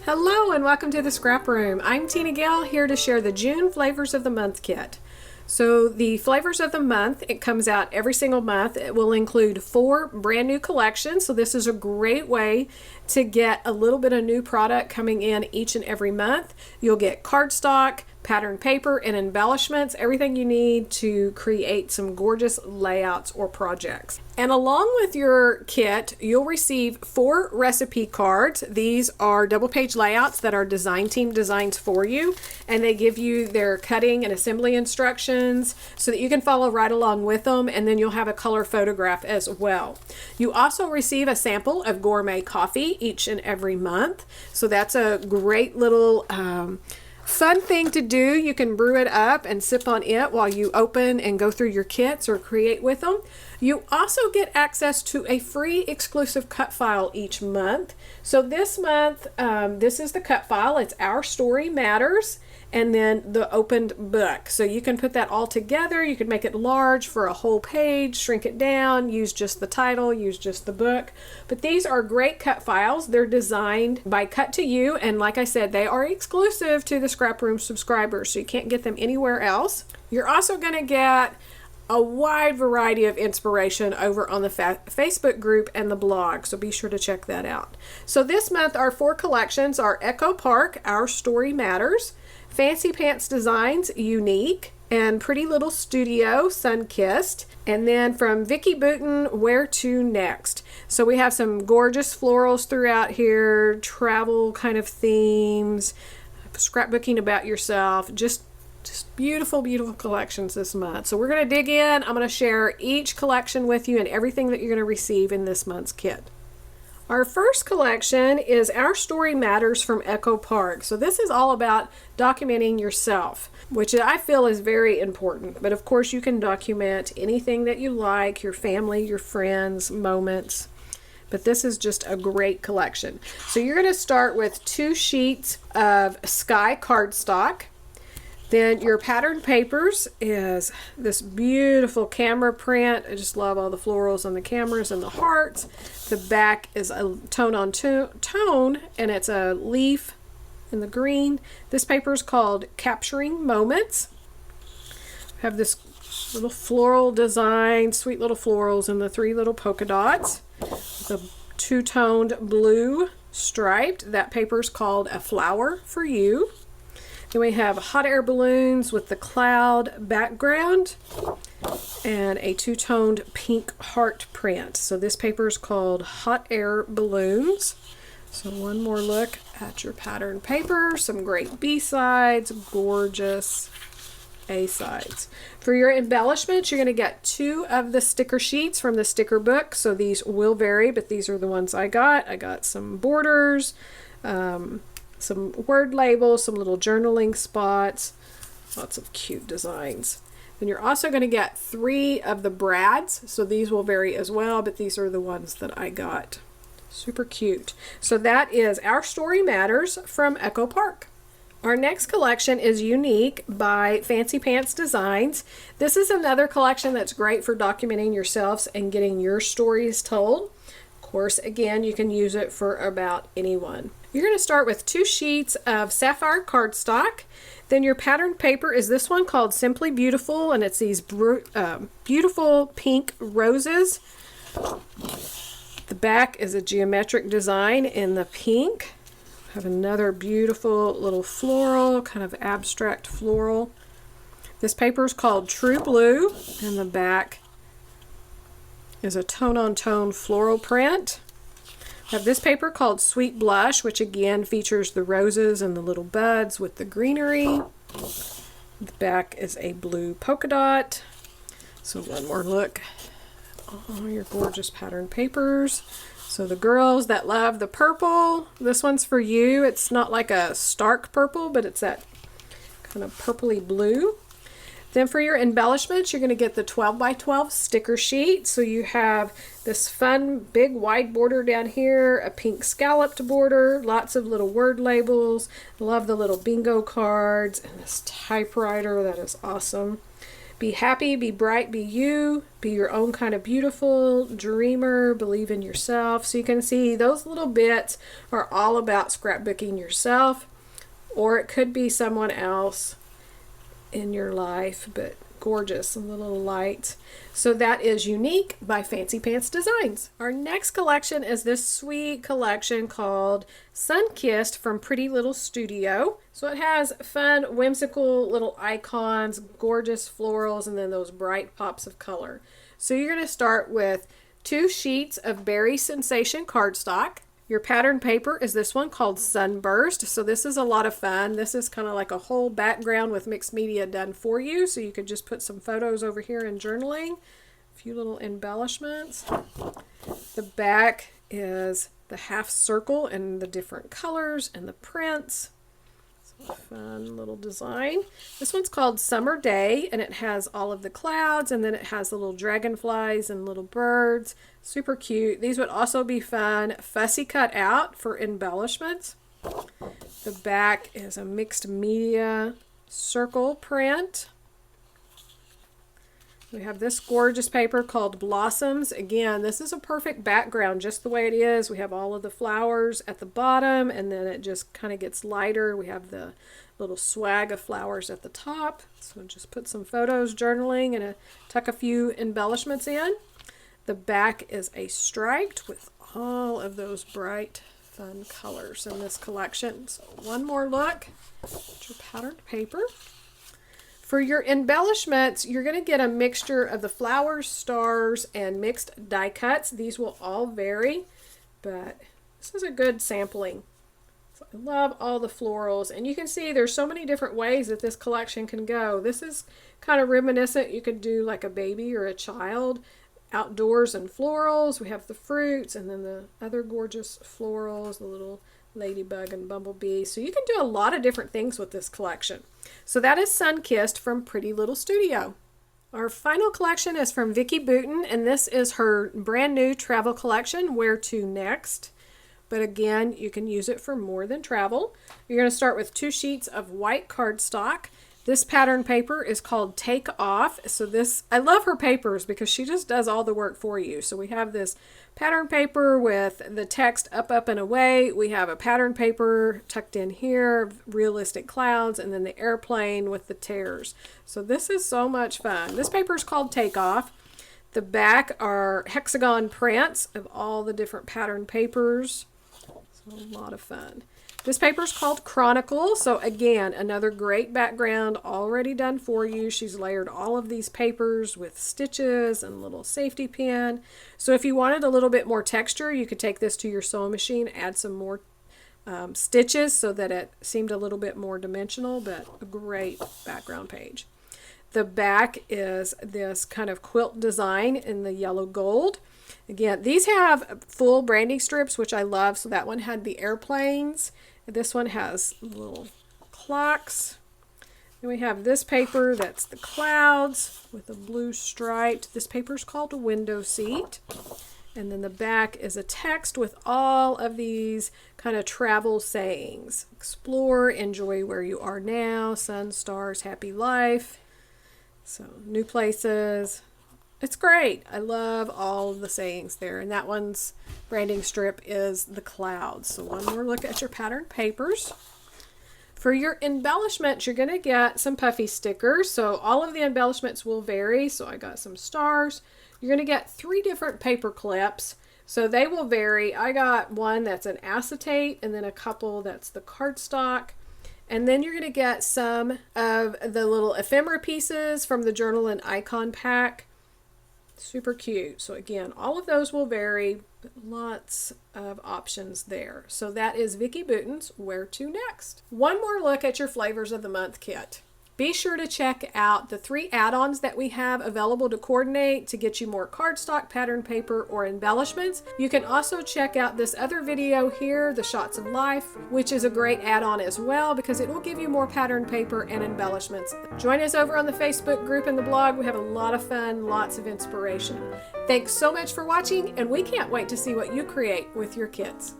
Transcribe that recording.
Hello and welcome to the Scrap Room. I'm Tina Gill, here to share the June Flavors of the Month kit. So the Flavors of the Month, it comes out every single month. It will include 4 brand new collections. So this is a great way to get a little bit of new product coming in each and every month. You'll get cardstock, pattern paper, and embellishments, everything you need to create some gorgeous layouts or projects. And along with your kit, you'll receive 4 recipe cards. These are double page layouts that our design team designs for you, and they give you their cutting and assembly instructions so that you can follow right along with them, and then you'll have a color photograph as well. You also receive a sample of gourmet coffee each and every month, so that's a great little fun thing to do. You can brew it up and sip on it while you open and go through your kits or create with them. You also get access to a free exclusive cut file each month. So this month, this is the cut file. It's Our Story Matters, and then the opened book. So you can put that all together. You can make it large for a whole page, shrink it down, use just the title, use just the book. But these are great cut files. They're designed by Cut to You, and like I said, they are exclusive to the Scrap Room subscribers, so you can't get them anywhere else. You're also going to get a wide variety of inspiration over on the Facebook group and the blog, so be sure to check that out. So this month our 4 collections are Echo Park, Our Story Matters, Fancy Pants Designs, Unique, and Pretty Little Studio, Sunkissed, and then from Vicki Booten, Where to Next. So we have some gorgeous florals throughout here, travel kind of themes, scrapbooking about yourself, just beautiful, beautiful collections this month. So we're going to dig in. I'm going to share each collection with you and everything that you're going to receive in this month's kit. Our first collection is Our Story Matters from Echo Park. So this is all about documenting yourself, which I feel is very important. But of course you can document anything that you like, your family, your friends, moments. But this is just a great collection. So you're going to start with 2 sheets of sky cardstock. Then your pattern papers is this beautiful camera print. I just love all the florals on the cameras and the hearts. The back is a tone on tone, and it's a leaf in the green. This paper is called Capturing Moments. I have this little floral design, sweet little florals and the 3 little polka dots. The 2-toned blue striped. That paper is called A Flower for You. Then we have hot air balloons with the cloud background and a 2-toned pink heart print. So this paper is called Hot Air Balloons. So one more look at your pattern paper. Some great B-sides, gorgeous A-sides. For your embellishments, you're going to get 2 of the sticker sheets from the sticker book. So these will vary, but these are the ones I got. I got some borders, some word labels, some little journaling spots, lots of cute designs. Then you're also going to get 3 of the brads, so these will vary as well, but these are the ones that I got. Super cute. So that is Our Story Matters from Echo Park. Our next collection is Unique by Fancy Pants Designs. This is another collection that's great for documenting yourselves and getting your stories told. Of course, again, you can use it for about anyone. You're going to start with 2 sheets of sapphire cardstock. Then your pattern paper is this one called Simply Beautiful, and it's these beautiful pink roses. The back is a geometric design in the pink. Have another beautiful little floral, kind of abstract floral. This paper is called True Blue, and the back is a tone-on-tone floral print. I have this paper called Sweet Blush, which again features the roses and the little buds with the greenery. The back is a blue polka dot. So one more look at all your gorgeous pattern papers. So the girls that love the purple, this one's for you. It's not like a stark purple, but it's that kind of purpley blue. Then for your embellishments, you're going to get the 12 by 12 sticker sheet. So you have this fun big wide border down here, a pink scalloped border, lots of little word labels. Love the little bingo cards and this typewriter. That is awesome. Be happy, be bright, be you, be your own kind of beautiful, dreamer, believe in yourself. So you can see those little bits are all about scrapbooking yourself, or it could be someone else in your life, but gorgeous and a little light. So that is Unique by Fancy Pants Designs. Our next collection is this sweet collection called Sunkissed from Pretty Little Studio. So it has fun, whimsical little icons, gorgeous florals, and then those bright pops of color. So you're going to start with 2 sheets of Berry Sensation cardstock. Your pattern paper is this one called Sunburst. So this is a lot of fun. This is kind of like a whole background with mixed media done for you. So you could just put some photos over here in journaling. A few little embellishments. The back is the half circle and the different colors and the prints. So a fun little design. This one's called Summer Day, and it has all of the clouds, and then it has the little dragonflies and little birds. Super cute. These would also be fun, fussy cut out for embellishments. The back is a mixed media circle print. We have this gorgeous paper called Blossoms. Again, this is a perfect background just the way it is. We have all of the flowers at the bottom, and then it just kind of gets lighter. We have the little swag of flowers at the top. So just put some photos, journaling, and tuck a few embellishments in. The back is a striped with all of those bright, fun colors in this collection. So one more look at your patterned paper. For your embellishments, you're going to get a mixture of the flowers, stars, and mixed die cuts. These will all vary, but this is a good sampling. So I love all the florals, and you can see there's so many different ways that this collection can go. This is kind of reminiscent. You could do like a baby or a child, outdoors and florals. We have the fruits, and then the other gorgeous florals, the little ladybug and bumblebee. So you can do a lot of different things with this collection. So that is Sunkissed from Pretty Little Studio. Our final collection is from Vicki Boutin, and this is her brand new travel collection, Where to Next. But again, you can use it for more than travel. You're going to start with 2 sheets of white cardstock. This pattern paper is called Take Off. So this, I love her papers because she just does all the work for you. So we have this pattern paper with the text up, up, and away. We have a pattern paper tucked in here, realistic clouds, and then the airplane with the tears. So this is so much fun. This paper is called Take Off. The back are hexagon prints of all the different pattern papers. So a lot of fun. This paper is called Chronicle. So again, another great background already done for you. She's layered all of these papers with stitches and a little safety pin. So if you wanted a little bit more texture, you could take this to your sewing machine, add some more stitches so that it seemed a little bit more dimensional, but a great background page. The back is this kind of quilt design in the yellow gold. Again, these have full branding strips, which I love. So that one had the airplanes. This one has little clocks. Then we have this paper that's the clouds with a blue stripe. This paper is called a window seat. And then the back is a text with all of these kind of travel sayings. Explore, enjoy where you are now, sun, stars, happy life. So new places. It's great. I love all of the sayings there. And that one's branding strip is the clouds. So one more look at your pattern papers. For your embellishments, you're going to get some puffy stickers. So all of the embellishments will vary. So I got some stars. You're going to get 3 different paper clips. So they will vary. I got one that's an acetate and then a couple that's the cardstock. And then you're going to get some of the little ephemera pieces from the journal and icon pack. Super cute. So again, all of those will vary, but lots of options there. So that is Vicki Boutin's Where to Next. One more look at your Flavors of the Month kit. Be sure to check out the 3 add-ons that we have available to coordinate to get you more cardstock, pattern paper, or embellishments. You can also check out this other video here, the Shots of Life, which is a great add-on as well because it will give you more pattern paper and embellishments. Join us over on the Facebook group and the blog. We have a lot of fun, lots of inspiration. Thanks so much for watching, and we can't wait to see what you create with your kits.